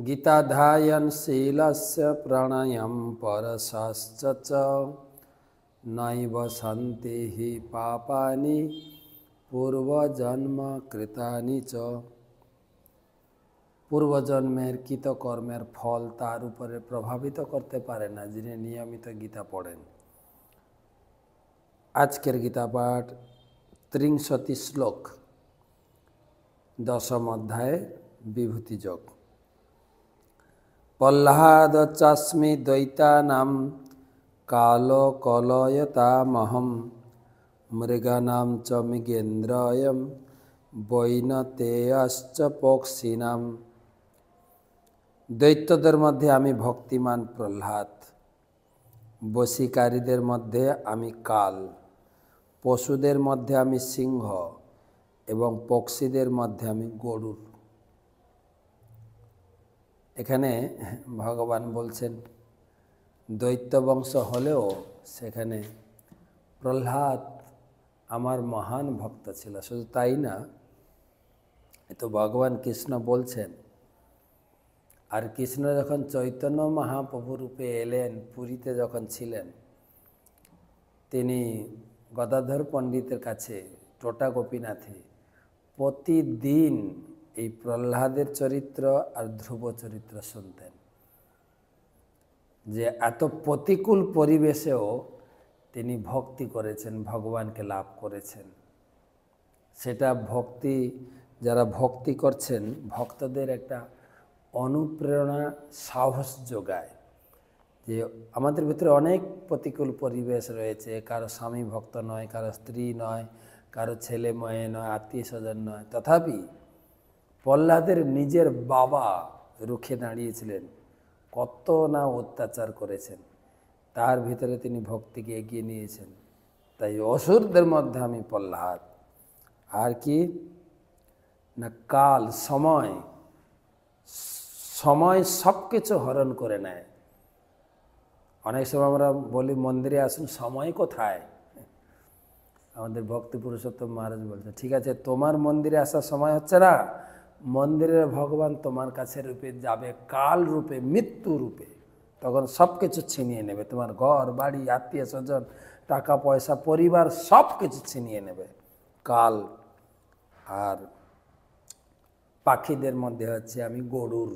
गीताध्यायन शीलस्य प्रणयं परशश्च नैव सन्ति हि पापानि पूर्वजन्म कृतानि च। पूर्वजन्मेर कृतकर्मेर फल तार उपरे प्रभावित करते पारे ना जिन्हें नियमित गीता पढ़ें। आजकेर गीता पाठ 63 श्लोक 10ম अध्याय विभूति योग। प्रह्लाद चास्मि द्वैतानां कालो कलयतामहं मृगानां च मृगेन्द्रयं वैनतेयश्च पक्षिणां। दैत्यদের মধ্যে আমি ভক্তিমান প্রহ্লাদ, বশীকারীদের মধ্যে আমি কাল, পশুদের মধ্যে আমি সিংহ এবং পক্ষীদের মধ্যে আমি গরুড়। এখানে ভগবান বলছেন দৈত্য বংশ হলেও সেখানে প্রহ্লাদ আমার মহান ভক্ত ছিল। শুধু তাই না, তো ভগবান কৃষ্ণ বলছেন। আর কৃষ্ণ যখন চৈতন্য মহাপ্রভু রূপে এলেন, পুরীতে যখন ছিলেন, তিনি গদাধর পণ্ডিতের কাছে টোটা গোপীনাথে প্রতিদিন এই প্রহ্লাদের চরিত্র আর ধ্রুব চরিত্র শুনতেন। যে এত প্রতিকূল পরিবেশেও তিনি ভক্তি করেছেন, ভগবানকে লাভ করেছেন। সেটা ভক্তি, যারা ভক্তি করছেন ভক্তদের একটা অনুপ্রেরণা, সাহস যোগায়। যে আমাদের ভিতরে অনেক প্রতিকূল পরিবেশ রয়েছে, কারো স্বামী ভক্ত নয়, কারো স্ত্রী নয়, কারো ছেলে মেয়ে নয়, আত্মীয় স্বজন নয়, তথাপি প্রহ্লাদের নিজের বাবা রুখে দাঁড়িয়েছিলেন, কত না অত্যাচার করেছেন, তার ভিতরে তিনি ভক্তিকে এগিয়ে নিয়েছেন। তাই অসুরদের মধ্যে আমি প্রহ্লাদ। আর কি না, কাল, সময় সব কিছু হরণ করে নেয়। অনেক সময় আমরা বলি মন্দিরে আসুন, সময় কোথায়? আমাদের ভক্তি পুরুষোত্তম মহারাজ বলছে, ঠিক আছে, তোমার মন্দিরে আসার সময় হচ্ছে না, মন্দিরের ভগবান তোমার কাছে রূপে যাবে কাল রূপে, মৃত্যু রূপে। তখন সব কিছু ছিনিয়ে নেবে, তোমার ঘর বাড়ি, আত্মীয় স্বজন, টাকা পয়সা, পরিবার, সব কিছু ছিনিয়ে নেবে কাল। আর পাখিদের মধ্যে হচ্ছে আমি গরুড়।